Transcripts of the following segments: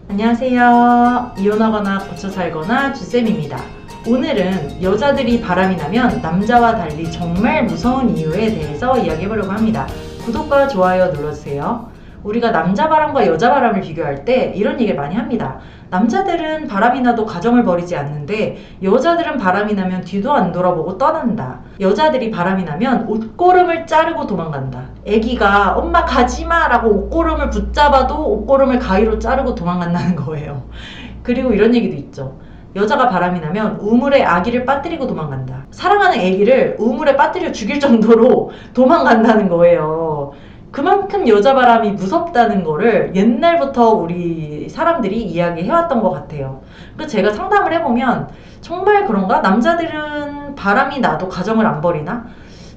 안녕하세요. 이혼하거나 고쳐 살거나 주쌤입니다. 오늘은 여자들이 바람이 나면 남자와 달리 정말 무서운 이유에 대해서 이야기해보려고 합니다. 구독과 좋아요 눌러주세요. 우리가 남자 바람과 여자 바람을 비교할 때 이런 얘기를 많이 합니다. 남자들은 바람이 나도 가정을 버리지 않는데 여자들은 바람이 나면 뒤도 안 돌아보고 떠난다. 여자들이 바람이 나면 옷고름을 자르고 도망간다. 애기가 엄마 가지마 라고 옷고름을 붙잡아도 옷고름을 가위로 자르고 도망간다는 거예요. 그리고 이런 얘기도 있죠. 여자가 바람이 나면 우물에 아기를 빠뜨리고 도망간다. 사랑하는 애기를 우물에 빠뜨려 죽일 정도로 도망간다는 거예요. 그만큼 여자 바람이 무섭다는 거를 옛날부터 우리 사람들이 이야기해왔던 것 같아요. 그래서 제가 상담을 해보면 정말 그런가? 남자들은 바람이 나도 가정을 안 버리나?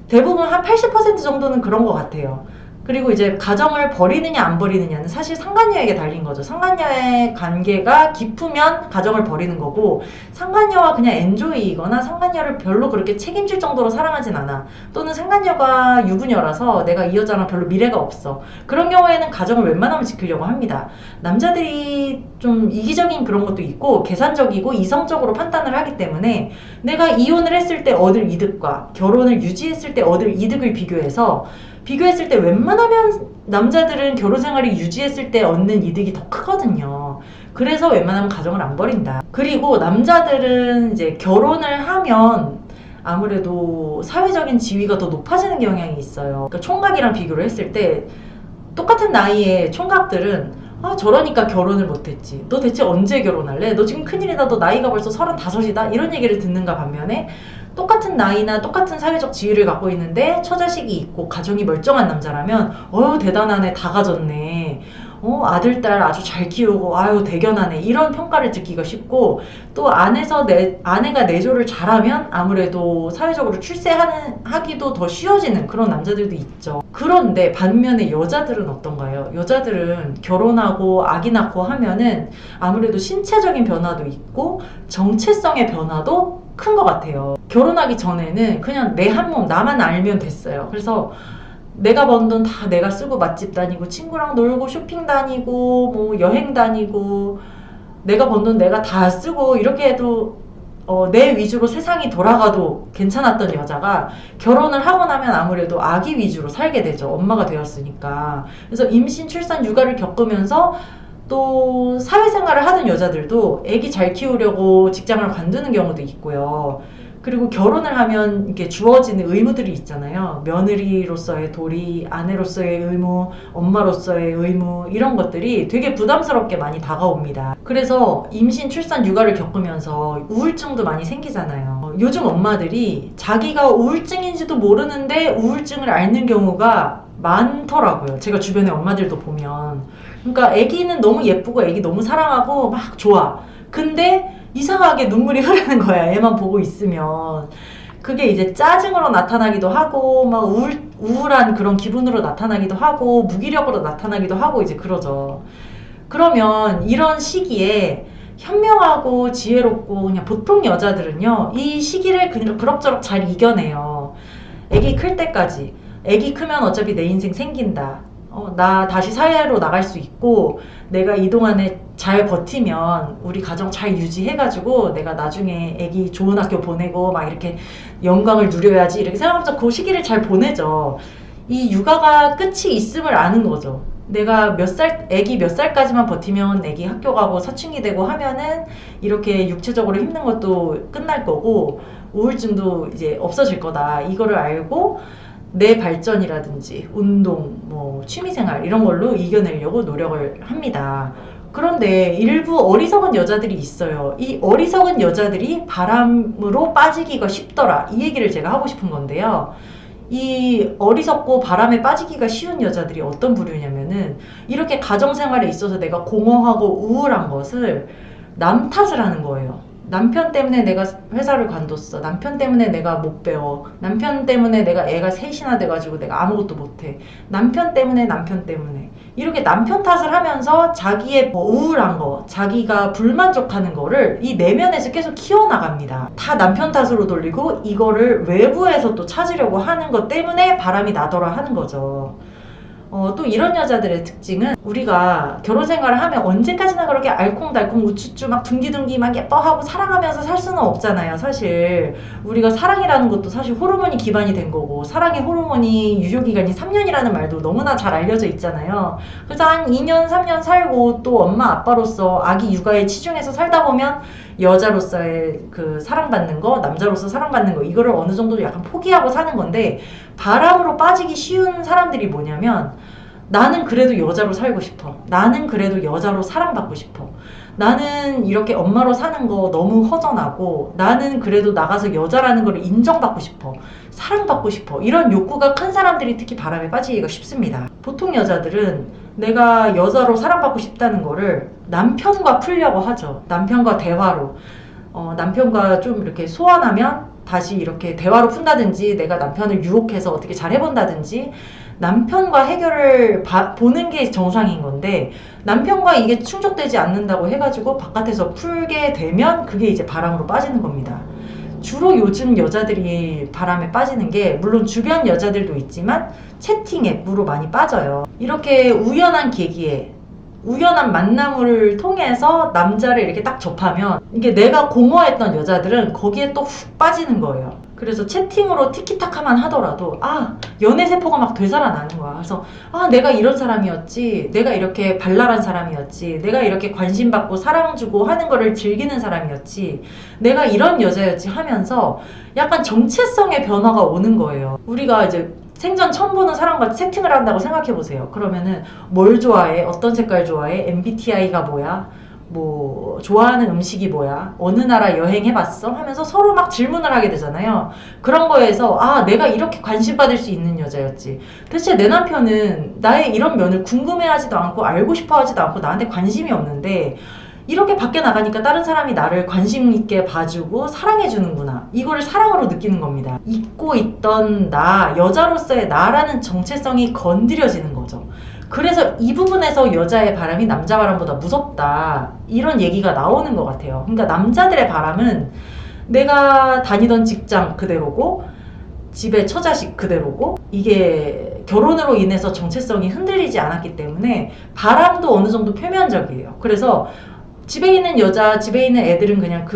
대부분 한 80% 정도는 그런 것 같아요. 그리고 이제 가정을 버리느냐 안 버리느냐는 사실 상간녀에게 달린 거죠. 상간녀의 관계가 깊으면 가정을 버리는 거고, 상간녀와 그냥 엔조이이거나 상간녀를 별로 그렇게 책임질 정도로 사랑하진 않아, 또는 상간녀가 유부녀라서 내가 이 여자랑 별로 미래가 없어, 그런 경우에는 가정을 웬만하면 지키려고 합니다. 남자들이 좀 이기적인 그런 것도 있고 계산적이고 이성적으로 판단을 하기 때문에 내가 이혼을 했을 때 얻을 이득과 결혼을 유지했을 때 얻을 이득을 비교했을 때 웬만하면 남자들은 결혼 생활을 유지했을 때 얻는 이득이 더 크거든요. 그래서 웬만하면 가정을 안 버린다. 그리고 남자들은 이제 결혼을 하면 아무래도 사회적인 지위가 더 높아지는 경향이 있어요. 그러니까 총각이랑 비교를 했을 때 똑같은 나이의 총각들은 저러니까 결혼을 못했지, 너 대체 언제 결혼할래, 너 지금 큰일이다, 너 나이가 벌써 35이다, 이런 얘기를 듣는가 반면에 똑같은 나이나 똑같은 사회적 지위를 갖고 있는데 처자식이 있고 가정이 멀쩡한 남자라면 대단하네, 다 가졌네, 아들 딸 아주 잘 키우고 아유 대견하네, 이런 평가를 듣기가 쉽고, 또 아내가 내조를 잘하면 아무래도 사회적으로 출세하기도 더 쉬워지는 그런 남자들도 있죠. 그런데 반면에 여자들은 어떤가요? 여자들은 결혼하고 아기 낳고 하면은 아무래도 신체적인 변화도 있고 정체성의 변화도 큰 것 같아요. 결혼하기 전에는 그냥 내 한 몸 나만 알면 됐어요. 그래서 내가 번 돈 다 내가 쓰고 맛집 다니고 친구랑 놀고 쇼핑 다니고 뭐 여행 다니고 내가 번 돈 내가 다 쓰고 이렇게 해도 내 위주로 세상이 돌아가도 괜찮았던 여자가 결혼을 하고 나면 아무래도 아기 위주로 살게 되죠. 엄마가 되었으니까. 그래서 임신, 출산, 육아를 겪으면서 또 사회생활을 하는 여자들도 애기 잘 키우려고 직장을 관두는 경우도 있고요. 그리고 결혼을 하면 이렇게 주어지는 의무들이 있잖아요. 며느리로서의 도리, 아내로서의 의무, 엄마로서의 의무, 이런 것들이 되게 부담스럽게 많이 다가옵니다. 그래서 임신, 출산, 육아를 겪으면서 우울증도 많이 생기잖아요. 요즘 엄마들이 자기가 우울증인지도 모르는데 우울증을 앓는 경우가 많더라고요. 제가 주변에 엄마들도 보면. 그러니까 아기는 너무 예쁘고 아기 너무 사랑하고 막 좋아. 근데 이상하게 눈물이 흐르는 거야, 애만 보고 있으면. 그게 이제 짜증으로 나타나기도 하고 막 우울한 그런 기분으로 나타나기도 하고 무기력으로 나타나기도 하고 이제 그러죠. 그러면 이런 시기에 현명하고 지혜롭고 그냥 보통 여자들은요, 이 시기를 그냥 그럭저럭 잘 이겨내요. 애기 클 때까지. 애기 크면 어차피 내 인생 생긴다, 나 다시 사회로 나갈 수 있고, 내가 이 동안에 잘 버티면 우리 가정 잘 유지해가지고 내가 나중에 애기 좋은 학교 보내고 막 이렇게 영광을 누려야지, 이렇게 생각하면서 그 시기를 잘 보내죠. 이 육아가 끝이 있음을 아는 거죠. 내가 애기 몇 살까지만 버티면 애기 학교 가고 사춘기 되고 하면은 이렇게 육체적으로 힘든 것도 끝날 거고 우울증도 이제 없어질 거다, 이거를 알고 내 발전이라든지 운동, 뭐 취미생활 이런 걸로 이겨내려고 노력을 합니다. 그런데 일부 어리석은 여자들이 있어요. 이 어리석은 여자들이 바람으로 빠지기가 쉽더라, 이 얘기를 제가 하고 싶은 건데요. 이 어리석고 바람에 빠지기가 쉬운 여자들이 어떤 부류냐면은, 이렇게 가정생활에 있어서 내가 공허하고 우울한 것을 남 탓을 하는 거예요. 남편 때문에 내가 회사를 관뒀어, 남편 때문에 내가 못 배워, 남편 때문에 내가 애가 셋이나 돼가지고 내가 아무것도 못해, 남편 때문에 이렇게 남편 탓을 하면서 자기의 우울한 거, 자기가 불만족하는 거를 이 내면에서 계속 키워나갑니다. 다 남편 탓으로 돌리고 이거를 외부에서 또 찾으려고 하는 것 때문에 바람이 나더라 하는 거죠. 또 이런 여자들의 특징은 우리가 결혼 생활을 하면 언제까지나 그렇게 알콩달콩 우쭈쭈 막 둥기둥기 막 예뻐하고 사랑하면서 살 수는 없잖아요. 사실 우리가 사랑이라는 것도 사실 호르몬이 기반이 된 거고, 사랑의 호르몬이 유효기간이 3년이라는 말도 너무나 잘 알려져 있잖아요. 그래서 한 2년 3년 살고 또 엄마 아빠로서 아기 육아에 치중해서 살다 보면 여자로서의 그 사랑받는 거, 남자로서 사랑받는 거, 이거를 어느 정도 약간 포기하고 사는 건데, 바람으로 빠지기 쉬운 사람들이 뭐냐면, 나는 그래도 여자로 살고 싶어. 나는 그래도 여자로 사랑받고 싶어. 나는 이렇게 엄마로 사는 거 너무 허전하고, 나는 그래도 나가서 여자라는 걸 인정받고 싶어. 사랑받고 싶어. 이런 욕구가 큰 사람들이 특히 바람에 빠지기가 쉽습니다. 보통 여자들은 내가 여자로 사랑받고 싶다는 거를 남편과 풀려고 하죠. 남편과 대화로. 남편과 좀 이렇게 소원하면 다시 이렇게 대화로 푼다든지, 내가 남편을 유혹해서 어떻게 잘 해본다든지, 남편과 해결을 보는 게 정상인 건데, 남편과 이게 충족되지 않는다고 해가지고 바깥에서 풀게 되면 그게 이제 바람으로 빠지는 겁니다. 주로 요즘 여자들이 바람에 빠지는 게, 물론 주변 여자들도 있지만 채팅 앱으로 많이 빠져요. 이렇게 우연한 계기에, 우연한 만남을 통해서 남자를 이렇게 딱 접하면, 이게 내가 공허했던 여자들은 거기에 또 훅 빠지는 거예요. 그래서 채팅으로 티키타카만 하더라도 연애세포가 막 되살아나는 거야. 그래서 내가 이런 사람이었지, 내가 이렇게 발랄한 사람이었지, 내가 이렇게 관심받고 사랑주고 하는 거를 즐기는 사람이었지, 내가 이런 여자였지 하면서 약간 정체성의 변화가 오는 거예요. 우리가 이제 생전 처음 보는 사람과 채팅을 한다고 생각해보세요. 그러면은 뭘 좋아해? 어떤 색깔 좋아해? MBTI가 뭐야? 뭐 좋아하는 음식이 뭐야? 어느 나라 여행해봤어? 하면서 서로 막 질문을 하게 되잖아요. 그런 거에서 내가 이렇게 관심받을 수 있는 여자였지, 대체 내 남편은 나의 이런 면을 궁금해하지도 않고 알고 싶어하지도 않고 나한테 관심이 없는데, 이렇게 밖에 나가니까 다른 사람이 나를 관심 있게 봐주고 사랑해주는구나, 이거를 사랑으로 느끼는 겁니다. 잊고 있던 나, 여자로서의 나라는 정체성이 건드려지는 거죠. 그래서 이 부분에서 여자의 바람이 남자 바람보다 무섭다, 이런 얘기가 나오는 것 같아요. 그러니까 남자들의 바람은 내가 다니던 직장 그대로고, 집에 처자식 그대로고, 이게 결혼으로 인해서 정체성이 흔들리지 않았기 때문에 바람도 어느 정도 표면적이에요. 그래서 집에 있는 여자, 집에 있는 애들은 그냥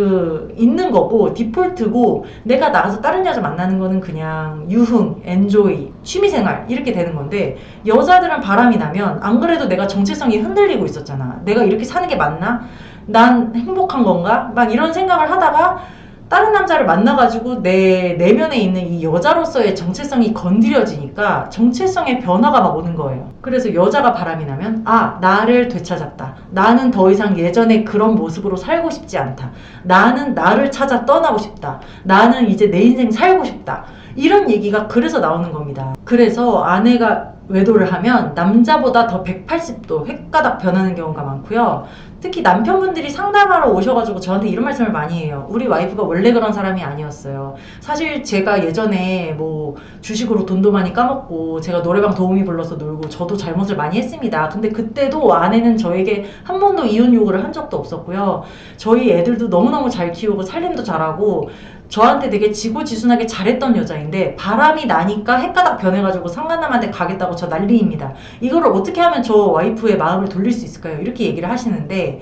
있는 거고, 디폴트고, 내가 나가서 다른 여자 만나는 거는 그냥 유흥, 엔조이, 취미생활, 이렇게 되는 건데, 여자들은 바람이 나면 안 그래도 내가 정체성이 흔들리고 있었잖아. 내가 이렇게 사는 게 맞나? 난 행복한 건가? 막 이런 생각을 하다가 다른 남자를 만나가지고 내 내면에 있는 이 여자로서의 정체성이 건드려지니까 정체성의 변화가 막 오는 거예요. 그래서 여자가 바람이 나면 나를 되찾았다. 나는 더 이상 예전에 그런 모습으로 살고 싶지 않다. 나는 나를 찾아 떠나고 싶다. 나는 이제 내 인생 살고 싶다. 이런 얘기가 그래서 나오는 겁니다. 그래서 아내가 외도를 하면 남자보다 더 180도 획가닥 변하는 경우가 많고요. 특히 남편분들이 상담하러 오셔가지고 저한테 이런 말씀을 많이 해요. 우리 와이프가 원래 그런 사람이 아니었어요. 사실 제가 예전에 뭐 주식으로 돈도 많이 까먹고, 제가 노래방 도우미 불러서 놀고, 저도 잘못을 많이 했습니다. 근데 그때도 아내는 저에게 한 번도 이혼 요구를 한 적도 없었고요. 저희 애들도 너무너무 잘 키우고 살림도 잘하고 저한테 되게 지고지순하게 잘했던 여자인데, 바람이 나니까 헷가닥 변해가지고 상간남한테 가겠다고 저 난리입니다. 이거를 어떻게 하면 저 와이프의 마음을 돌릴 수 있을까요? 이렇게 얘기를 하시는데,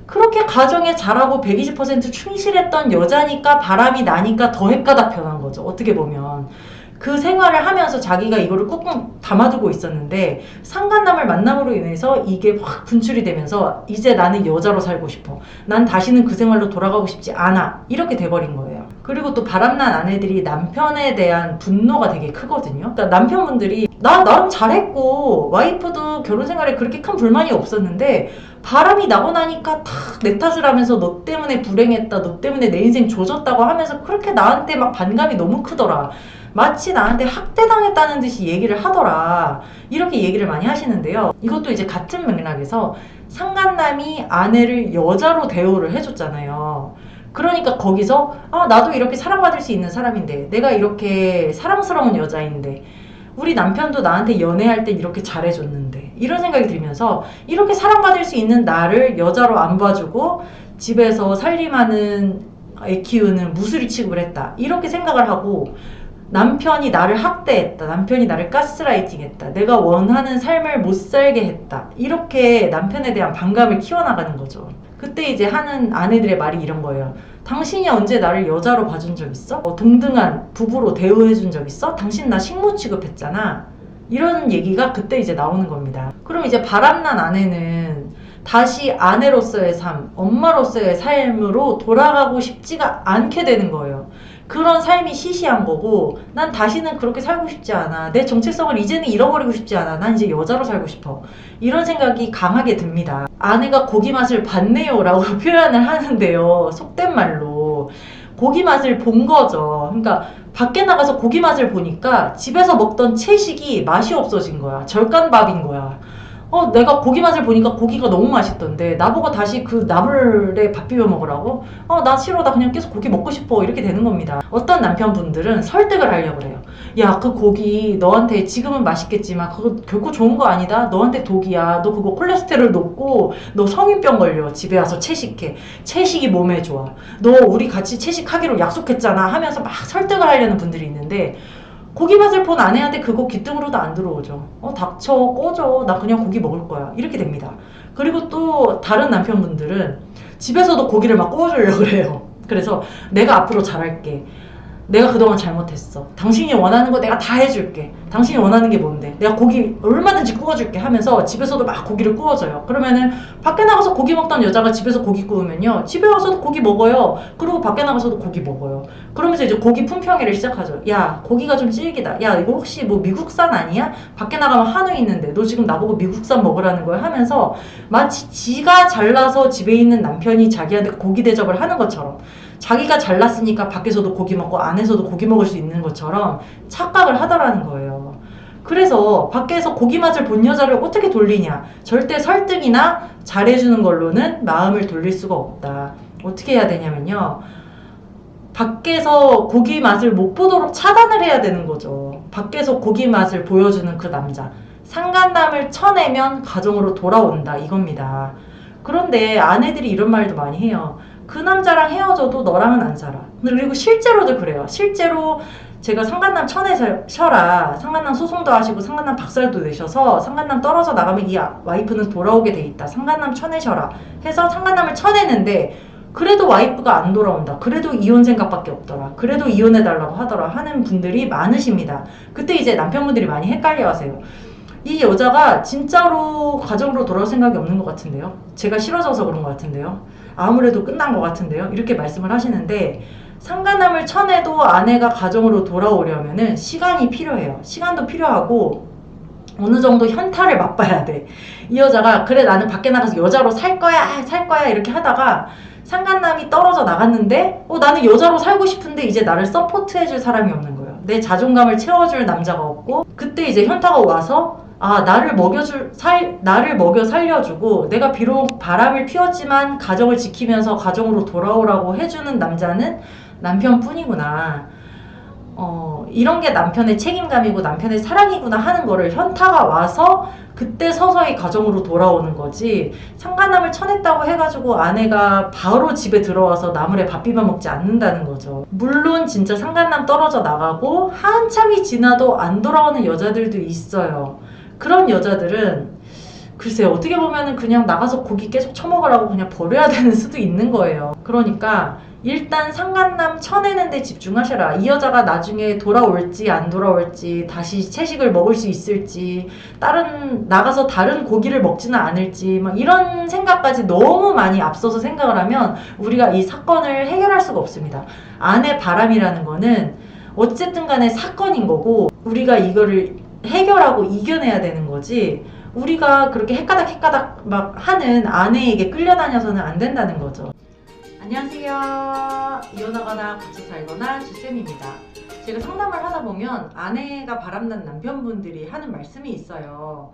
그렇게 가정에 잘하고 120% 충실했던 여자니까 바람이 나니까 더 헷가닥 변한 거죠. 어떻게 보면 그 생활을 하면서 자기가 이거를 꾹꾹 담아두고 있었는데, 상간남을 만남으로 인해서 이게 확 분출이 되면서 이제 나는 여자로 살고 싶어, 난 다시는 그 생활로 돌아가고 싶지 않아, 이렇게 돼버린 거예요. 그리고 또 바람난 아내들이 남편에 대한 분노가 되게 크거든요. 그러니까 남편분들이 나름 잘했고 와이프도 결혼 생활에 그렇게 큰 불만이 없었는데, 바람이 나고 나니까 다 내 탓을 하면서 너 때문에 불행했다, 너 때문에 내 인생 조졌다고 하면서 그렇게 나한테 막 반감이 너무 크더라, 마치 나한테 학대당했다는 듯이 얘기를 하더라, 이렇게 얘기를 많이 하시는데요. 이것도 이제 같은 맥락에서 상간남이 아내를 여자로 대우를 해줬잖아요. 그러니까 거기서 나도 이렇게 사랑받을 수 있는 사람인데, 내가 이렇게 사랑스러운 여자인데, 우리 남편도 나한테 연애할 땐 이렇게 잘해줬는데, 이런 생각이 들면서 이렇게 사랑받을 수 있는 나를 여자로 안 봐주고 집에서 살림하는 애 키우는 무수리 취급을 했다, 이렇게 생각을 하고, 남편이 나를 학대했다. 남편이 나를 가스라이팅했다. 내가 원하는 삶을 못 살게 했다. 이렇게 남편에 대한 반감을 키워나가는 거죠. 그때 이제 하는 아내들의 말이 이런 거예요. 당신이 언제 나를 여자로 봐준 적 있어? 동등한 부부로 대우해준 적 있어? 당신 나 식모 취급했잖아. 이런 얘기가 그때 이제 나오는 겁니다. 그럼 이제 바람난 아내는 다시 아내로서의 삶, 엄마로서의 삶으로 돌아가고 싶지가 않게 되는 거예요. 그런 삶이 시시한 거고, 난 다시는 그렇게 살고 싶지 않아. 내 정체성을 이제는 잃어버리고 싶지 않아. 난 이제 여자로 살고 싶어. 이런 생각이 강하게 듭니다. 아내가 고기 맛을 봤네요 라고 표현을 하는데요. 속된 말로 고기 맛을 본 거죠. 그러니까 밖에 나가서 고기 맛을 보니까 집에서 먹던 채식이 맛이 없어진 거야. 절간밥인 거야. 내가 고기 맛을 보니까 고기가 너무 맛있던데 나보고 다시 그 나물에 밥 비벼 먹으라고? 나 싫어. 나 그냥 계속 고기 먹고 싶어. 이렇게 되는 겁니다. 어떤 남편분들은 설득을 하려고 그래요. 야, 그 고기 너한테 지금은 맛있겠지만 그거 결코 좋은 거 아니다. 너한테 독이야. 너 그거 콜레스테롤 높고 너 성인병 걸려. 집에 와서 채식해. 채식이 몸에 좋아. 너 우리 같이 채식하기로 약속했잖아 하면서 막 설득을 하려는 분들이 있는데, 고기 맛을 본 아내한테 그거 귀등으로도 안 들어오죠. 닥쳐, 꺼져. 나 그냥 고기 먹을 거야. 이렇게 됩니다. 그리고 또 다른 남편분들은 집에서도 고기를 막 구워주려고 그래요. 그래서 내가 앞으로 잘할게. 내가 그동안 잘못했어. 당신이 원하는 거 내가 다 해줄게. 당신이 원하는 게 뭔데? 내가 고기 얼마든지 구워줄게 하면서 집에서도 막 고기를 구워줘요. 그러면은 밖에 나가서 고기 먹던 여자가 집에서 고기 구우면요, 집에 와서도 고기 먹어요. 그리고 밖에 나가서도 고기 먹어요. 그러면서 이제 고기 품평회를 시작하죠. 야, 고기가 좀 질기다. 야, 이거 혹시 뭐 미국산 아니야? 밖에 나가면 한우 있는데 너 지금 나보고 미국산 먹으라는 거야? 하면서 마치 지가 잘나서 집에 있는 남편이 자기한테 고기 대접을 하는 것처럼, 자기가 잘났으니까 밖에서도 고기 먹고 안에서도 고기 먹을 수 있는 것처럼 착각을 하더라는 거예요. 그래서 밖에서 고기 맛을 본 여자를 어떻게 돌리냐? 절대 설득이나 잘해주는 걸로는 마음을 돌릴 수가 없다. 어떻게 해야 되냐면요, 밖에서 고기 맛을 못 보도록 차단을 해야 되는 거죠. 밖에서 고기 맛을 보여주는 그 남자, 상간남을 쳐내면 가정으로 돌아온다, 이겁니다. 그런데 아내들이 이런 말도 많이 해요. 그 남자랑 헤어져도 너랑은 안 살아. 그리고 실제로도 그래요. 실제로 제가 상간남 쳐내셔라, 상간남 소송도 하시고 상간남 박살도 내셔서 상간남 떨어져 나가면 이 와이프는 돌아오게 돼 있다, 상간남 쳐내셔라 해서 상간남을 쳐내는데, 그래도 와이프가 안 돌아온다, 그래도 이혼 생각밖에 없더라, 그래도 이혼해달라고 하더라 하는 분들이 많으십니다. 그때 이제 남편분들이 많이 헷갈려 하세요. 이 여자가 진짜로 가정으로 돌아올 생각이 없는 것 같은데요. 제가 싫어져서 그런 것 같은데요. 아무래도 끝난 것 같은데요. 이렇게 말씀을 하시는데, 상간남을 쳐내도 아내가 가정으로 돌아오려면은 시간이 필요해요. 시간도 필요하고 어느 정도 현타를 맛봐야 돼. 이 여자가 그래 나는 밖에 나가서 여자로 살 거야 이렇게 하다가 상간남이 떨어져 나갔는데, 나는 여자로 살고 싶은데 이제 나를 서포트해줄 사람이 없는 거예요. 내 자존감을 채워줄 남자가 없고, 그때 이제 현타가 와서 나를 먹여 살려주고 내가 비록 바람을 피웠지만 가정을 지키면서 가정으로 돌아오라고 해주는 남자는 남편뿐이구나. 이런 게 남편의 책임감이고 남편의 사랑이구나 하는 거를 현타가 와서 그때 서서히 가정으로 돌아오는 거지, 상간남을 쳐냈다고 해가지고 아내가 바로 집에 들어와서 나물에 밥 비벼 먹지 않는다는 거죠. 물론 진짜 상간남 떨어져 나가고 한참이 지나도 안 돌아오는 여자들도 있어요. 그런 여자들은 글쎄요, 어떻게 보면은 그냥 나가서 고기 계속 처먹으라고 그냥 버려야 되는 수도 있는 거예요. 그러니까 일단 상간남 쳐내는 데 집중하셔라. 이 여자가 나중에 돌아올지 안 돌아올지, 다시 채식을 먹을 수 있을지, 나가서 다른 고기를 먹지는 않을지, 막 이런 생각까지 너무 많이 앞서서 생각을 하면 우리가 이 사건을 해결할 수가 없습니다. 아내 바람이라는 거는 어쨌든 간에 사건인 거고, 우리가 이거를 해결하고 이겨내야 되는 거지, 우리가 그렇게 헷가닥 막 하는 아내에게 끌려다녀서는 안 된다는 거죠. 안녕하세요. 이혼하거나 같이 살거나 주쌤입니다. 제가 상담을 하다 보면 아내가 바람난 남편분들이 하는 말씀이 있어요.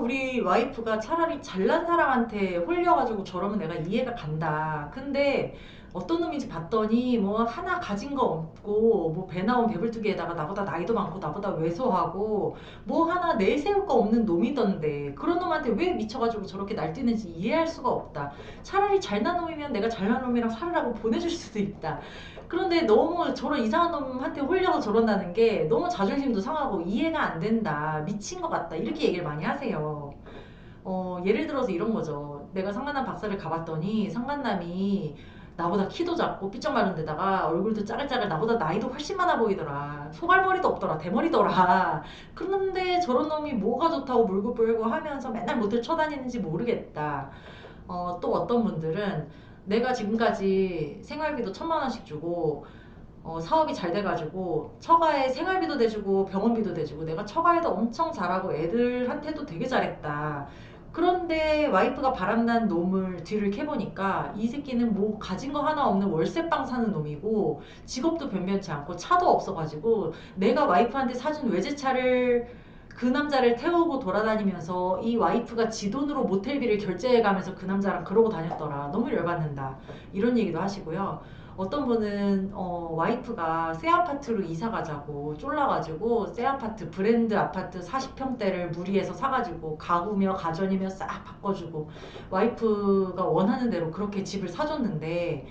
우리 와이프가 차라리 잘난 사람한테 홀려가지고 저러면 내가 이해가 간다. 근데 어떤 놈인지 봤더니 뭐 하나 가진 거 없고 뭐 배 나온 배불뚝이에다가 나보다 나이도 많고 나보다 왜소하고 뭐 하나 내세울 거 없는 놈이던데 그런 놈한테 왜 미쳐가지고 저렇게 날뛰는지 이해할 수가 없다. 차라리 잘난 놈이면 내가 잘난 놈이랑 살으라고 보내줄 수도 있다. 그런데 너무 저런 이상한 놈한테 홀려서 저런다는 게 너무 자존심도 상하고 이해가 안 된다. 미친 것 같다. 이렇게 얘기를 많이 하세요. 예를 들어서 이런 거죠. 내가 상간남 박사를 가봤더니 상간남이 나보다 키도 작고 삐쩍 마른 데다가 얼굴도 짜글짜글 나보다 나이도 훨씬 많아 보이더라. 소갈머리도 없더라. 대머리더라. 그런데 저런 놈이 뭐가 좋다고 물고 불고 하면서 맨날 못을 쳐다니는지 모르겠다. 또 어떤 분들은 내가 지금까지 생활비도 1,000만 원씩 주고 사업이 잘 돼가지고 처가에 생활비도 대주고 병원비도 대주고 내가 처가에도 엄청 잘하고 애들한테도 되게 잘했다. 그런데 와이프가 바람난 놈을 뒤를 캐보니까 이 새끼는 뭐 가진 거 하나 없는 월세방 사는 놈이고 직업도 변변치 않고 차도 없어가지고 내가 와이프한테 사준 외제차를 그 남자를 태우고 돌아다니면서 이 와이프가 지 돈으로 모텔비를 결제해가면서 그 남자랑 그러고 다녔더라. 너무 열받는다. 이런 얘기도 하시고요. 어떤 분은 와이프가 새 아파트로 이사 가자고 쫄라가지고 새 아파트 브랜드 아파트 40평대를 무리해서 사가지고 가구며 가전이며 싹 바꿔주고 와이프가 원하는 대로 그렇게 집을 사줬는데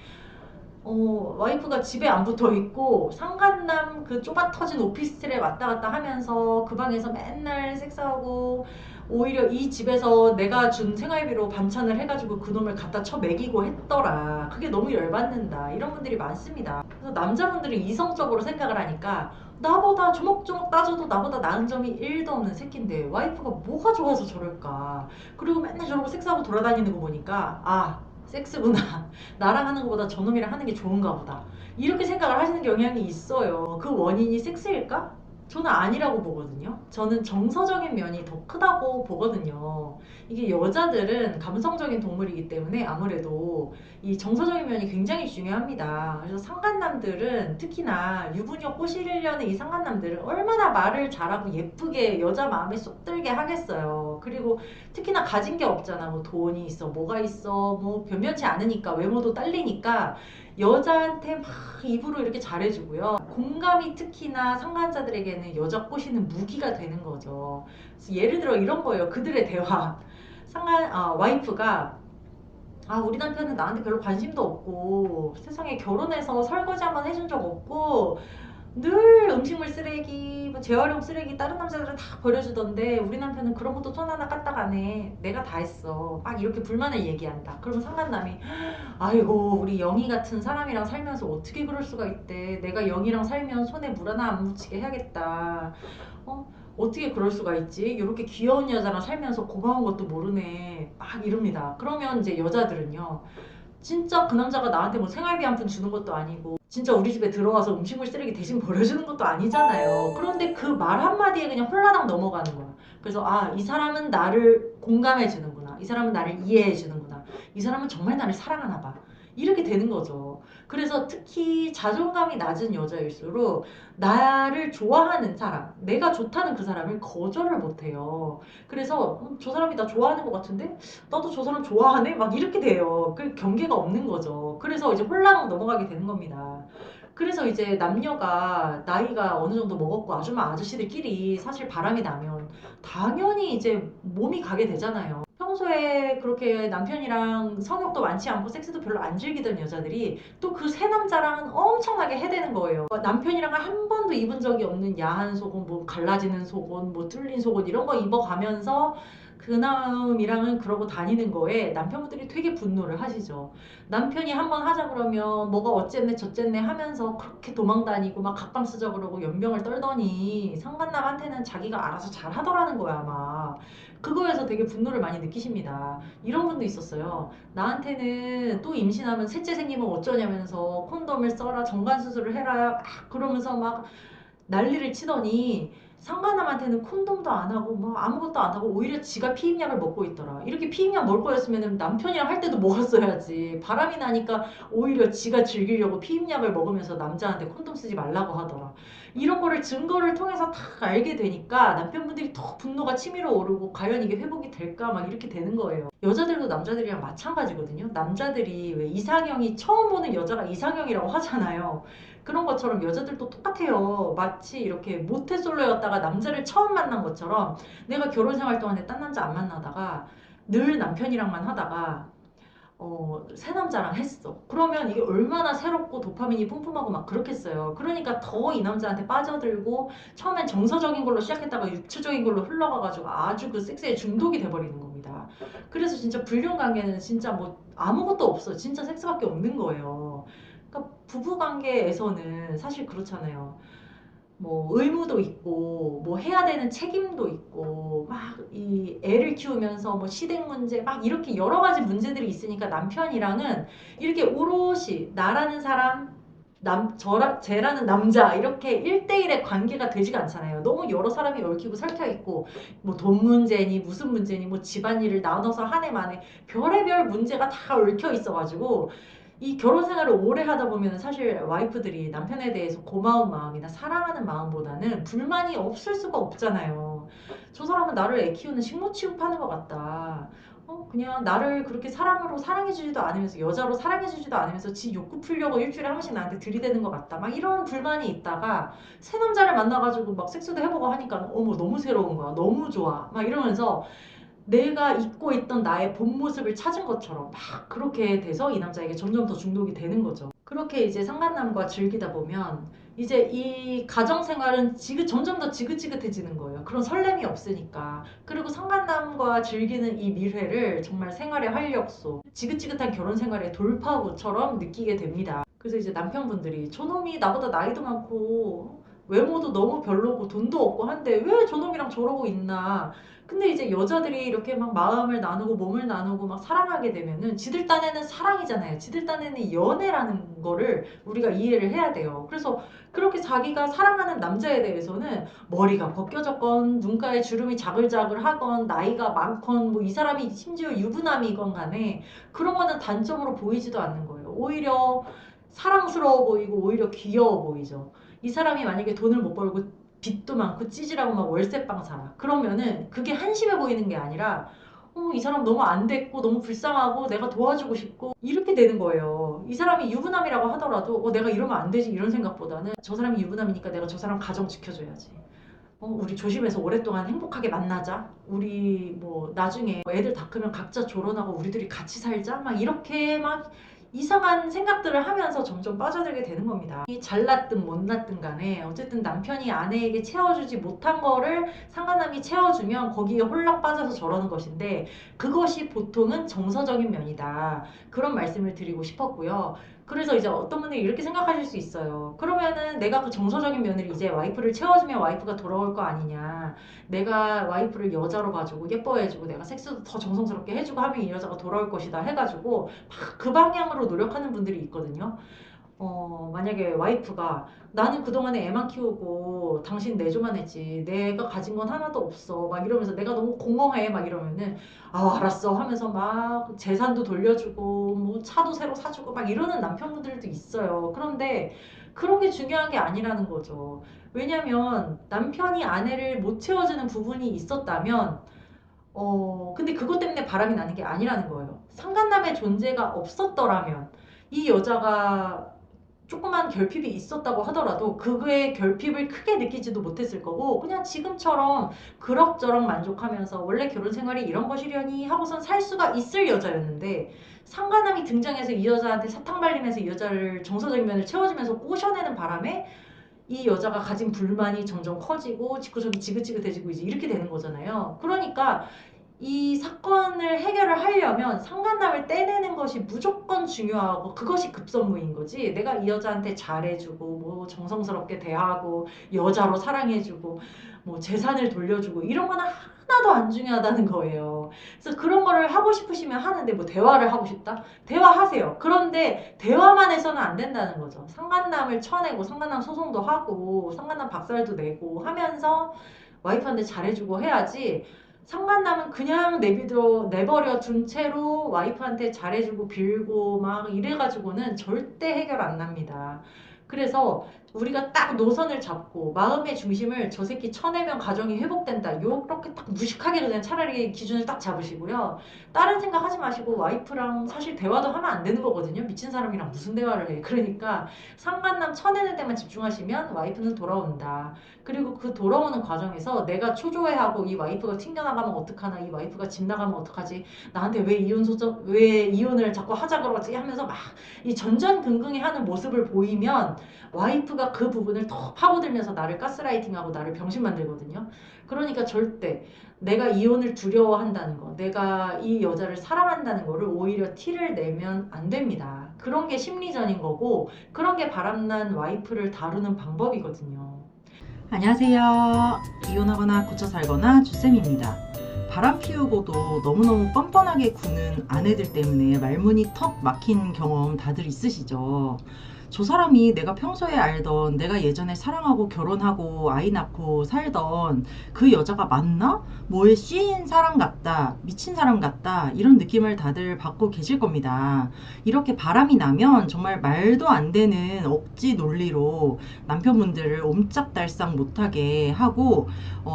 와이프가 집에 안 붙어 있고 상간남 그 좁아 터진 오피스텔에 왔다 갔다 하면서 그 방에서 맨날 섹스하고 오히려 이 집에서 내가 준 생활비로 반찬을 해가지고 그놈을 갖다 쳐 먹이고 했더라. 그게 너무 열받는다. 이런 분들이 많습니다. 그래서 남자분들이 이성적으로 생각을 하니까 나보다 조목조목 따져도 나보다 나은 점이 1도 없는 새끼인데 와이프가 뭐가 좋아서 저럴까. 그리고 맨날 저러고 섹스하고 돌아다니는 거 보니까 섹스구나. 나랑 하는 것보다 저놈이랑 하는 게 좋은가 보다. 이렇게 생각을 하시는 경향이 있어요. 그 원인이 섹스일까? 저는 아니라고 보거든요. 저는 정서적인 면이 더 크다고 보거든요. 이게 여자들은 감성적인 동물이기 때문에 아무래도 이 정서적인 면이 굉장히 중요합니다. 그래서 상간남들은 특히나 유부녀 꼬시려는 이 상간남들은 얼마나 말을 잘하고 예쁘게 여자 마음에 쏙 들게 하겠어요. 그리고 특히나 가진 게 없잖아. 뭐 돈이 있어, 뭐가 있어, 뭐 변변치 않으니까 외모도 딸리니까 여자한테 막 입으로 이렇게 잘해주고요. 공감이 특히나 상간자들에게는 여자 꼬시는 무기가 되는 거죠. 그래서 예를 들어 이런 거예요. 그들의 대화. 와이프가 우리 남편은 나한테 별로 관심도 없고 세상에 결혼해서 설거지 한번 해준 적 없고 늘 음식물 쓰레기, 뭐 재활용 쓰레기 다른 남자들은 다 버려주던데 우리 남편은 그런 것도 손 하나 까딱 안 해. 내가 다 했어. 막 이렇게 불만을 얘기한다. 그러면 상간남이 아이고 우리 영희 같은 사람이랑 살면서 어떻게 그럴 수가 있대. 내가 영희랑 살면 손에 물 하나 안 묻히게 해야겠다. 어떻게 그럴 수가 있지? 이렇게 귀여운 여자랑 살면서 고마운 것도 모르네. 막 이럽니다. 그러면 이제 여자들은요. 진짜 그 남자가 나한테 뭐 생활비 한 푼 주는 것도 아니고 진짜 우리 집에 들어와서 음식물 쓰레기 대신 버려주는 것도 아니잖아요. 그런데 그 말 한마디에 그냥 홀라당 넘어가는 거야. 그래서 이 사람은 나를 공감해 주는구나. 이 사람은 나를 이해해 주는구나. 이 사람은 정말 나를 사랑하나 봐. 이렇게 되는 거죠. 그래서 특히 자존감이 낮은 여자일수록 나를 좋아하는 사람, 내가 좋다는 그 사람을 거절을 못해요. 그래서 저 사람이 나 좋아하는 것 같은데 나도 저 사람 좋아하네? 막 이렇게 돼요. 그 경계가 없는 거죠. 그래서 이제 홀랑 넘어가게 되는 겁니다. 그래서 이제 남녀가 나이가 어느 정도 먹었고 아줌마 아저씨들끼리 사실 바람이 나면 당연히 이제 몸이 가게 되잖아요. 평소에 그렇게 남편이랑 성욕도 많지 않고 섹스도 별로 안 즐기던 여자들이 또 그 새 남자랑은 엄청나게 해대는 거예요. 남편이랑 한 번도 입은 적이 없는 야한 속옷, 뭐 갈라지는 속옷, 뭐 뚫린 속옷 이런 거 입어가면서 그남이랑은 그러고 다니는 거에 남편분들이 되게 분노를 하시죠. 남편이 한번 하자 그러면 뭐가 어쨌네 저쨌네 하면서 그렇게 도망다니고 막 각방쓰자 그러고 연병을 떨더니 상간남한테는 자기가 알아서 잘 하더라는 거야 아마. 그거에서 되게 분노를 많이 느끼십니다. 이런 분도 있었어요. 나한테는 또 임신하면 셋째 생기면 어쩌냐면서 콘돔을 써라 정관수술을 해라 막 그러면서 막 난리를 치더니 상간남한테는 콘돔도 안 하고 뭐 아무것도 안 하고 오히려 지가 피임약을 먹고 있더라. 이렇게 피임약 먹을 거였으면 남편이랑 할 때도 먹었어야지. 바람이 나니까 오히려 지가 즐기려고 피임약을 먹으면서 남자한테 콘돔 쓰지 말라고 하더라. 이런 거를 증거를 통해서 다 알게 되니까 남편분들이 더 분노가 치밀어 오르고 과연 이게 회복이 될까 막 이렇게 되는 거예요. 여자들도 남자들이랑 마찬가지거든요. 남자들이 왜 이상형이 처음 보는 여자가 이상형이라고 하잖아요. 그런 것처럼 여자들도 똑같아요. 마치 이렇게 모태솔로였다가 남자를 처음 만난 것처럼 내가 결혼 생활 동안에 딴 남자 안 만나다가 늘 남편이랑만 하다가 새 남자랑 했어. 그러면 이게 얼마나 새롭고 도파민이 뿜뿜하고 막 그렇겠어요. 그러니까 더 이 남자한테 빠져들고 처음엔 정서적인 걸로 시작했다가 육체적인 걸로 흘러가가지고 아주 그 섹스에 중독이 돼버리는 겁니다. 그래서 진짜 불륜 관계는 진짜 뭐 아무것도 없어. 진짜 섹스밖에 없는 거예요. 그러니까 부부 관계에서는 사실 그렇잖아요. 뭐 의무도 있고 뭐 해야 되는 책임도 있고 막 이 애를 키우면서 뭐 시댁 문제 막 이렇게 여러 가지 문제들이 있으니까 남편이랑은 이렇게 오롯이 나라는 사람 쟤라는 남자 이렇게 1대1의 관계가 되지가 않잖아요. 너무 여러 사람이 얽히고 설켜 있고 뭐 돈 문제니 무슨 문제니 뭐 집안일을 나눠서 한 해 만에 별의별 문제가 다 얽혀 있어가지고 이 결혼 생활을 오래 하다 보면 사실 와이프들이 남편에 대해서 고마운 마음이나 사랑하는 마음보다는 불만이 없을 수가 없잖아요. 저 사람은 나를 애 키우는 식모 취급하는 것 같다. 그냥 나를 그렇게 사랑으로 사랑해주지도 않으면서 여자로 사랑해주지도 않으면서 지 욕구 풀려고 일주일에 한 번씩 나한테 들이대는 것 같다. 막 이런 불만이 있다가 새 남자를 만나가지고 막 섹스도 해보고 하니까 어머 너무 새로운 거야. 너무 좋아. 막 이러면서 내가 잊고 있던 나의 본 모습을 찾은 것처럼 막 그렇게 돼서 이 남자에게 점점 더 중독이 되는 거죠. 그렇게 이제 상간남과 즐기다 보면 이제 이 가정 생활은 점점 더 지긋지긋해지는 거예요. 그런 설렘이 없으니까. 그리고 상간남과 즐기는 이 밀회를 정말 생활의 활력소, 지긋지긋한 결혼 생활의 돌파구처럼 느끼게 됩니다. 그래서 이제 남편분들이 저놈이 나보다 나이도 많고 외모도 너무 별로고 돈도 없고 한데 왜 저놈이랑 저러고 있나. 근데 이제 여자들이 이렇게 막 마음을 나누고 몸을 나누고 막 사랑하게 되면은 지들 딴에는 사랑이잖아요. 지들 딴에는 연애라는 거를 우리가 이해를 해야 돼요. 그래서 그렇게 자기가 사랑하는 남자에 대해서는 머리가 벗겨졌건 눈가에 주름이 자글자글하건 나이가 많건 뭐 이 사람이 심지어 유부남이건 간에 그런 거는 단점으로 보이지도 않는 거예요. 오히려 사랑스러워 보이고 오히려 귀여워 보이죠. 이 사람이 만약에 돈을 못 벌고 빚도 많고 찌질하고 막 월세방 살아. 그러면은 그게 한심해 보이는 게 아니라 이 사람 너무 안 됐고 너무 불쌍하고 내가 도와주고 싶고 이렇게 되는 거예요. 이 사람이 유부남이라고 하더라도 내가 이러면 안 되지 이런 생각보다는 저 사람이 유부남이니까 내가 저 사람 가정 지켜줘야지. 우리 조심해서 오랫동안 행복하게 만나자. 우리 뭐 나중에 애들 다 크면 각자 결혼하고 우리들이 같이 살자. 막 이렇게 막 이상한 생각들을 하면서 점점 빠져들게 되는 겁니다. 이 잘났든 못났든 간에 어쨌든 남편이 아내에게 채워주지 못한 거를 상간남이 채워주면 거기에 홀랑 빠져서 저러는 것인데 그것이 보통은 정서적인 면이다. 그런 말씀을 드리고 싶었고요. 그래서 이제 어떤 분들이 이렇게 생각하실 수 있어요. 그러면은 내가 그 정서적인 면을 이제 와이프를 채워주면 와이프가 돌아올 거 아니냐. 내가 와이프를 여자로 봐주고 예뻐해주고 내가 섹스도 더 정성스럽게 해주고 하면 이 여자가 돌아올 것이다 해가지고 막 그 방향으로 노력하는 분들이 있거든요. 만약에 와이프가 나는 그동안에 애만 키우고 당신 내조만 했지 내가 가진 건 하나도 없어 막 이러면서 내가 너무 공허해 막 이러면은 알았어 하면서 막 재산도 돌려주고 뭐 차도 새로 사주고 막 이러는 남편분들도 있어요. 그런데 그런 게 중요한 게 아니라는 거죠. 왜냐면 남편이 아내를 못 채워주는 부분이 있었다면 근데 그것 때문에 바람이 나는 게 아니라는 거예요. 상간남의 존재가 없었더라면 이 여자가 조그만 결핍이 있었다고 하더라도 그의 결핍을 크게 느끼지도 못했을 거고 그냥 지금처럼 그럭저럭 만족하면서 원래 결혼 생활이 이런 것이려니 하고선 살 수가 있을 여자였는데 상간남이 등장해서 이 여자한테 사탕 발리면서 이 여자를 정서적인 면을 채워주면서 꼬셔내는 바람에 이 여자가 가진 불만이 점점 커지고 직구적이 지긋지긋해지고 이제 이렇게 되는 거잖아요. 그러니까 이 사건을 해결을 하려면 상간남을 떼내는 것이 무조건 중요하고 그것이 급선무인 거지. 내가 이 여자한테 잘해주고 뭐 정성스럽게 대하고 여자로 사랑해주고 뭐 재산을 돌려주고 이런 거는 하나도 안 중요하다는 거예요. 그래서 그런 거를 하고 싶으시면 하는데 뭐 대화를 하고 싶다? 대화하세요. 그런데 대화만 해서는 안 된다는 거죠. 상간남을 쳐내고 상간남 소송도 하고 상간남 박살도 내고 하면서 와이프한테 잘해주고 해야지 상간남은 그냥 내버려 둔 채로 와이프한테 잘해주고 빌고 막 이래가지고는 절대 해결 안 납니다. 그래서 우리가 딱 노선을 잡고 마음의 중심을 저 새끼 쳐내면 가정이 회복된다. 요렇게 딱 무식하게 그냥 차라리 기준을 딱 잡으시고요. 다른 생각 하지 마시고 와이프랑 사실 대화도 하면 안 되는 거거든요. 미친 사람이랑 무슨 대화를 해. 그러니까 상간남 쳐내는 데만 집중하시면 와이프는 돌아온다. 그리고 그 돌아오는 과정에서 내가 초조해하고 이 와이프가 튕겨나가면 어떡하나, 이 와이프가 집 나가면 어떡하지, 나한테 왜 이혼을 자꾸 하자 그러지 하면서 막 이 전전긍긍해 하는 모습을 보이면 와이프가 그 부분을 더 파고들면서 나를 가스라이팅하고 나를 병신 만들거든요. 그러니까 절대 내가 이혼을 두려워한다는 거, 내가 이 여자를 사랑한다는 거를 오히려 티를 내면 안 됩니다. 그런 게 심리전인 거고, 그런 게 바람난 와이프를 다루는 방법이거든요. 안녕하세요. 이혼하거나 고쳐 살거나 주쌤입니다. 바람 피우고도 너무너무 뻔뻔하게 구는 아내들 때문에 말문이 턱 막힌 경험 다들 있으시죠? 저 사람이 내가 평소에 알던, 내가 예전에 사랑하고 결혼하고 아이 낳고 살던 그 여자가 맞나? 뭐에 씌인 사람 같다, 미친 사람 같다, 이런 느낌을 다들 받고 계실 겁니다. 이렇게 바람이 나면 정말 말도 안 되는 억지 논리로 남편분들을 옴짝달싹 못하게 하고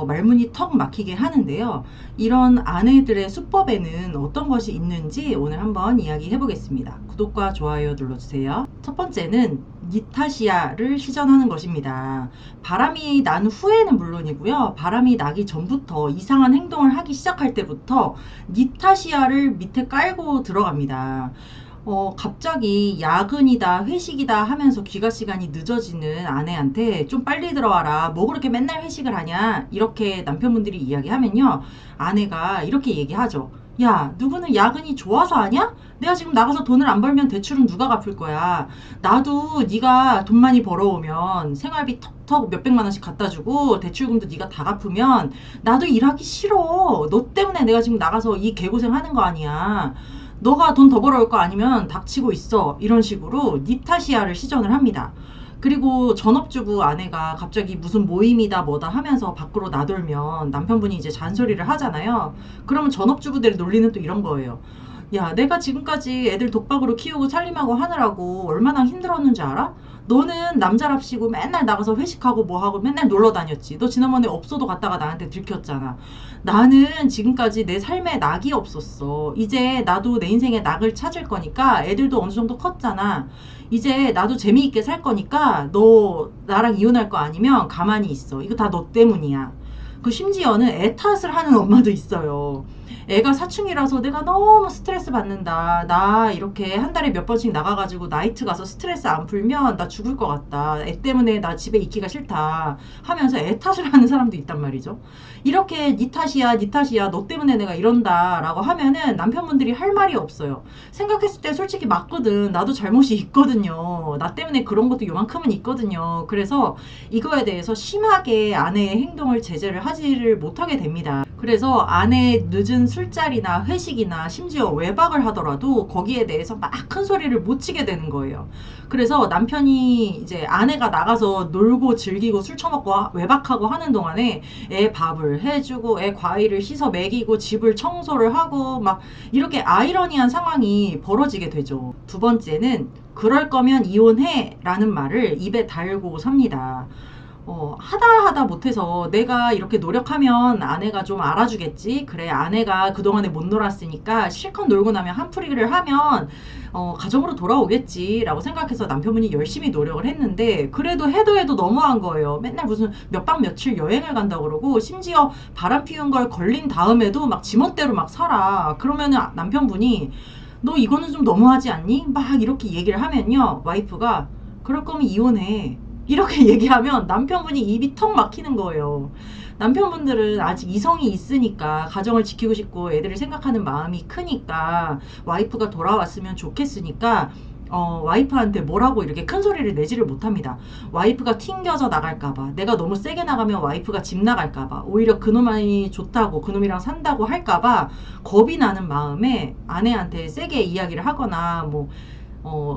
말문이 턱 막히게 하는데요. 이런 아내들의 수법에는 어떤 것이 있는지 오늘 한번 이야기해 보겠습니다. 구독과 좋아요 눌러주세요. 첫 번째는 니타시아를 시전하는 것입니다. 바람이 난 후에는 물론이고요. 바람이 나기 전부터 이상한 행동을 하기 시작할 때부터 니타시아를 밑에 깔고 들어갑니다. 갑자기 야근이다, 회식이다 하면서 귀가 시간이 늦어지는 아내한테 좀 빨리 들어와라, 뭐 그렇게 맨날 회식을 하냐, 이렇게 남편분들이 이야기하면요. 아내가 이렇게 얘기하죠. 야, 누구는 야근이 좋아서 하냐? 내가 지금 나가서 돈을 안 벌면 대출은 누가 갚을 거야. 나도 네가 돈 많이 벌어오면 생활비 턱턱 몇백만 원씩 갖다 주고 대출금도 네가 다 갚으면 나도 일하기 싫어. 너 때문에 내가 지금 나가서 이 개고생 하는 거 아니야. 너가 돈 더 벌어올 거 아니면 닥치고 있어. 이런 식으로 니타시아를 시전을 합니다. 그리고 전업주부 아내가 갑자기 무슨 모임이다 뭐다 하면서 밖으로 나돌면 남편분이 이제 잔소리를 하잖아요. 그러면 전업주부들의 논리는 또 이런 거예요. 야, 내가 지금까지 애들 독박으로 키우고 살림하고 하느라고 얼마나 힘들었는지 알아? 너는 남자랍시고 맨날 나가서 회식하고 뭐하고 맨날 놀러 다녔지. 너 지난번에 업소도 갔다가 나한테 들켰잖아. 나는 지금까지 내 삶에 낙이 없었어. 이제 나도 내 인생에 낙을 찾을 거니까, 애들도 어느 정도 컸잖아. 이제 나도 재미있게 살 거니까 너 나랑 이혼할 거 아니면 가만히 있어. 이거 다 너 때문이야. 그 심지어는 애 탓을 하는 엄마도 있어요. 애가 사춘기라서 내가 너무 스트레스 받는다. 나 이렇게 한 달에 몇 번씩 나가가지고 나이트 가서 스트레스 안 풀면 나 죽을 것 같다. 애 때문에 나 집에 있기가 싫다. 하면서 애 탓을 하는 사람도 있단 말이죠. 이렇게 니 탓이야, 니 탓이야, 너 때문에 내가 이런다 라고 하면은 남편분들이 할 말이 없어요. 생각했을 때 솔직히 맞거든. 나도 잘못이 있거든요. 나 때문에 그런 것도 요만큼은 있거든요. 그래서 이거에 대해서 심하게 아내의 행동을 제재를 하지를 못하게 됩니다. 그래서 아내의 늦은 술자리나 회식이나 심지어 외박을 하더라도 거기에 대해서 막 큰 소리를 못 치게 되는 거예요. 그래서 남편이 이제 아내가 나가서 놀고 즐기고 술 처먹고 외박하고 하는 동안에 애 밥을 해주고 애 과일을 씻어 먹이고 집을 청소를 하고 막 이렇게 아이러니한 상황이 벌어지게 되죠. 두 번째는 그럴 거면 이혼해 라는 말을 입에 달고 삽니다. 하다 못해서 내가 이렇게 노력하면 아내가 좀 알아주겠지. 그래, 아내가 그동안에 못 놀았으니까 실컷 놀고 나면 한풀이를 하면 가정으로 돌아오겠지 라고 생각해서 남편분이 열심히 노력을 했는데, 그래도 해도 너무한 거예요. 맨날 무슨 몇 박 며칠 여행을 간다고 그러고, 심지어 바람 피운 걸 걸린 다음에도 막 지멋대로 막 살아. 그러면은 남편분이 너 이거는 좀 너무하지 않니? 막 이렇게 얘기를 하면요, 와이프가 그럴 거면 이혼해 이렇게 얘기하면 남편분이 입이 턱 막히는 거예요. 남편분들은 아직 이성이 있으니까, 가정을 지키고 싶고 애들을 생각하는 마음이 크니까, 와이프가 돌아왔으면 좋겠으니까 와이프한테 뭐라고 이렇게 큰 소리를 내지를 못합니다. 와이프가 튕겨져 나갈까봐, 내가 너무 세게 나가면 와이프가 집 나갈까봐, 오히려 그놈이 좋다고 그놈이랑 산다고 할까봐 겁이 나는 마음에 아내한테 세게 이야기를 하거나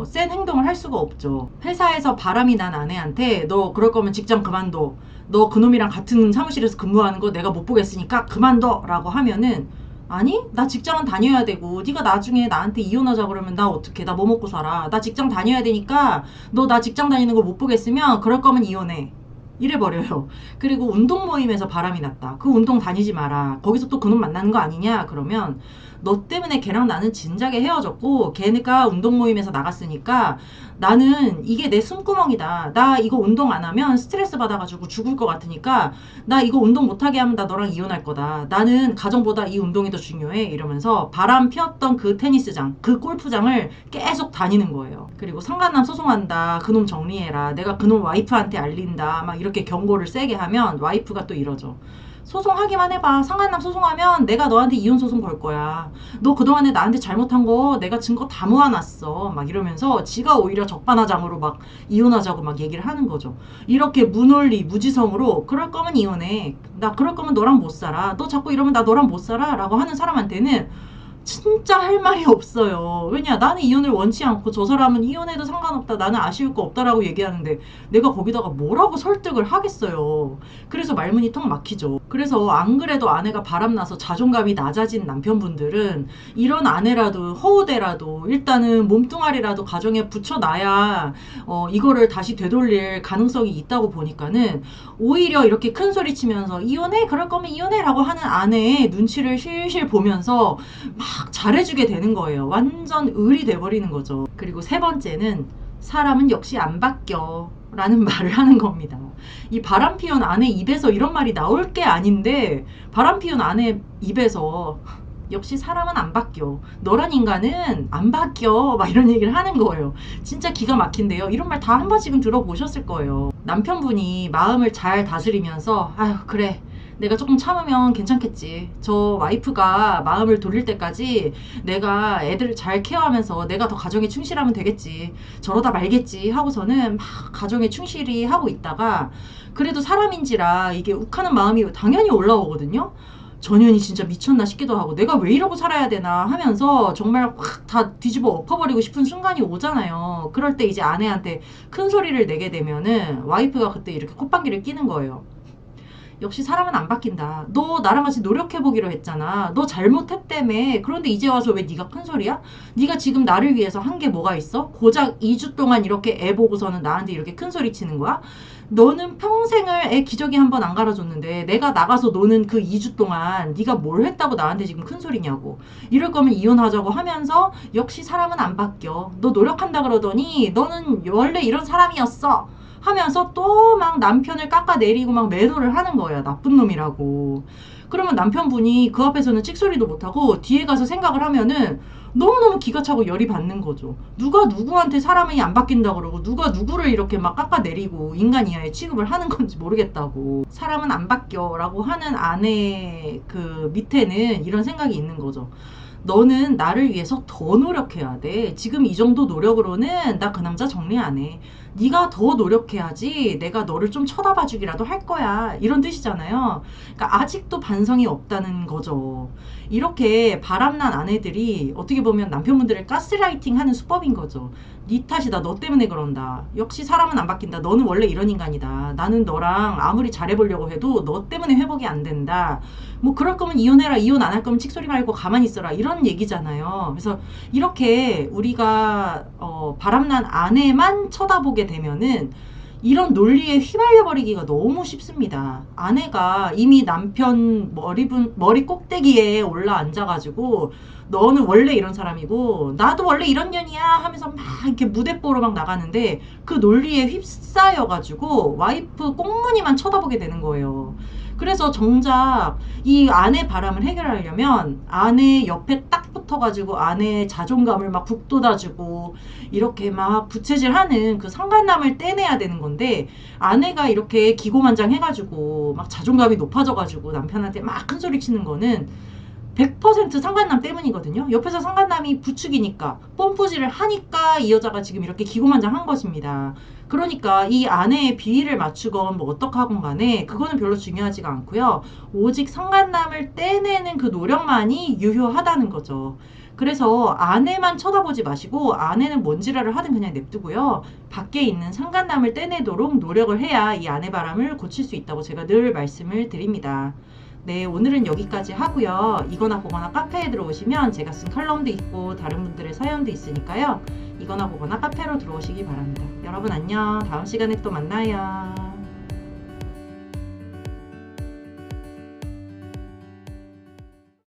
센 행동을 할 수가 없죠. 회사에서 바람이 난 아내한테 너 그럴 거면 직장 그만둬. 너 그놈이랑 같은 사무실에서 근무하는 거 내가 못 보겠으니까 그만둬 라고 하면은 아니, 나 직장은 다녀야 되고 네가 나중에 나한테 이혼하자 그러면 나 어떡해? 나 뭐 먹고 살아? 나 직장 다녀야 되니까 너 나 직장 다니는 거 못 보겠으면 그럴 거면 이혼해. 이래 버려요. 그리고 운동 모임에서 바람이 났다. 그 운동 다니지 마라. 거기서 또 그놈 만나는 거 아니냐? 그러면 너 때문에 걔랑 나는 진작에 헤어졌고 걔가 운동 모임에서 나갔으니까 나는 이게 내 숨구멍이다. 나 이거 운동 안 하면 스트레스 받아가지고 죽을 것 같으니까 나 이거 운동 못하게 하면 나 너랑 이혼할 거다. 나는 가정보다 이 운동이 더 중요해. 이러면서 바람 피웠던 그 테니스장, 그 골프장을 계속 다니는 거예요. 그리고 상간남 소송한다. 그놈 정리해라. 내가 그놈 와이프한테 알린다. 막 이렇게 경고를 세게 하면 와이프가 또 이러죠. 소송하기만 해봐. 상간남 소송하면 내가 너한테 이혼 소송 걸 거야. 너 그동안에 나한테 잘못한 거 내가 증거 다 모아놨어. 막 이러면서 지가 오히려 적반하장으로 막 이혼하자고 막 얘기를 하는 거죠. 이렇게 무논리, 무지성으로 그럴 거면 이혼해. 나 그럴 거면 너랑 못 살아. 너 자꾸 이러면 나 너랑 못 살아. 라고 하는 사람한테는 진짜 할 말이 없어요. 왜냐, 나는 이혼을 원치 않고 저 사람은 이혼해도 상관없다. 나는 아쉬울 거 없다라고 얘기하는데 내가 거기다가 뭐라고 설득을 하겠어요. 그래서 말문이 턱 막히죠. 그래서 안 그래도 아내가 바람나서 자존감이 낮아진 남편분들은 이런 아내라도 허우대라도 일단은 몸뚱아리라도 가정에 붙여놔야 이거를 다시 되돌릴 가능성이 있다고 보니까는 오히려 이렇게 큰 소리 치면서 이혼해? 그럴 거면 이혼해? 라고 하는 아내의 눈치를 실실 보면서 막 잘해주게 되는 거예요. 완전 을이 돼버리는 거죠. 그리고 세 번째는 사람은 역시 안 바뀌어 라는 말을 하는 겁니다. 이 바람 피운 아내 입에서 이런 말이 나올 게 아닌데 바람 피운 아내 입에서 역시 사람은 안 바뀌어. 너란 인간은 안 바뀌어. 막 이런 얘기를 하는 거예요. 진짜 기가 막힌데요. 이런 말 다 한 번씩은 들어보셨을 거예요. 남편분이 마음을 잘 다스리면서 아휴 그래. 내가 조금 참으면 괜찮겠지. 저 와이프가 마음을 돌릴 때까지 내가 애들을 잘 케어하면서 내가 더 가정에 충실하면 되겠지. 저러다 말겠지 하고서는 막 가정에 충실히 하고 있다가 그래도 사람인지라 이게 욱하는 마음이 당연히 올라오거든요. 전현이 진짜 미쳤나 싶기도 하고 내가 왜 이러고 살아야 되나 하면서 정말 확 다 뒤집어 엎어버리고 싶은 순간이 오잖아요. 그럴 때 이제 아내한테 큰 소리를 내게 되면은 와이프가 그때 이렇게 콧방귀를 끼는 거예요. 역시 사람은 안 바뀐다. 너 나랑 같이 노력해보기로 했잖아. 너 잘못했다며. 그런데 이제 와서 왜 네가 큰 소리야? 네가 지금 나를 위해서 한 게 뭐가 있어? 고작 2주 동안 이렇게 애 보고서는 나한테 이렇게 큰 소리 치는 거야? 너는 평생을 애 기저귀 한 번 안 갈아줬는데 내가 나가서 노는 그 2주 동안 네가 뭘 했다고 나한테 지금 큰 소리냐고. 이럴 거면 이혼하자고 하면서 역시 사람은 안 바뀌어. 너 노력한다 그러더니 너는 원래 이런 사람이었어. 하면서 또 막 남편을 깎아내리고 막 매도를 하는 거야. 나쁜 놈이라고. 그러면 남편분이 그 앞에서는 찍소리도 못하고 뒤에 가서 생각을 하면은 너무너무 기가 차고 열이 받는 거죠. 누가 누구한테 사람이 안 바뀐다 그러고 누가 누구를 이렇게 막 깎아내리고 인간 이하의 취급을 하는 건지 모르겠다고. 사람은 안 바뀌어 라고 하는 아내 그 밑에는 이런 생각이 있는 거죠. 너는 나를 위해서 더 노력해야 돼. 지금 이 정도 노력으로는 나 그 남자 정리 안 해. 네가 더 노력해야지 내가 너를 좀 쳐다봐 주기라도 할 거야. 이런 뜻이잖아요. 그러니까 아직도 반성이 없다는 거죠. 이렇게 바람난 아내들이 어떻게 보면 남편분들을 가스라이팅 하는 수법인 거죠. 네 탓이다. 너 때문에 그런다. 역시 사람은 안 바뀐다. 너는 원래 이런 인간이다. 나는 너랑 아무리 잘해보려고 해도 너 때문에 회복이 안 된다. 뭐 그럴 거면 이혼해라. 이혼 안 할 거면 칙소리 말고 가만히 있어라. 이런 얘기잖아요. 그래서 이렇게 우리가 바람난 아내만 쳐다보게 되면은 이런 논리에 휘말려 버리기가 너무 쉽습니다. 아내가 이미 남편 머리 꼭대기에 올라 앉아가지고 너는 원래 이런 사람이고 나도 원래 이런 년이야 하면서 막 이렇게 무대뽀로 막 나가는데 그 논리에 휩싸여가지고 와이프 꽁무니만 쳐다보게 되는 거예요. 그래서 정작 이 아내 바람을 해결하려면 아내 옆에 딱 붙어가지고 아내의 자존감을 막 북돋아주고 이렇게 막 부채질하는 그 상간남을 떼내야 되는 건데 아내가 이렇게 기고만장 해가지고 막 자존감이 높아져가지고 남편한테 막 큰 소리 치는 거는 100% 상간남 때문이거든요. 옆에서 상간남이 부추기니까 뽐뿌질을 하니까 이 여자가 지금 이렇게 기고만장한 것입니다. 그러니까 이 아내의 비위를 맞추건 뭐 어떡하건 간에 그거는 별로 중요하지가 않고요. 오직 상간남을 떼내는 그 노력만이 유효하다는 거죠. 그래서 아내만 쳐다보지 마시고 아내는 뭔 지랄을 하든 그냥 냅두고요. 밖에 있는 상간남을 떼내도록 노력을 해야 이 아내 바람을 고칠 수 있다고 제가 늘 말씀을 드립니다. 네, 오늘은 여기까지 하고요. 이거나 보거나 카페에 들어오시면 제가 쓴 칼럼도 있고 다른 분들의 사연도 있으니까요. 이거나 보거나 카페로 들어오시기 바랍니다. 여러분 안녕. 다음 시간에 또 만나요.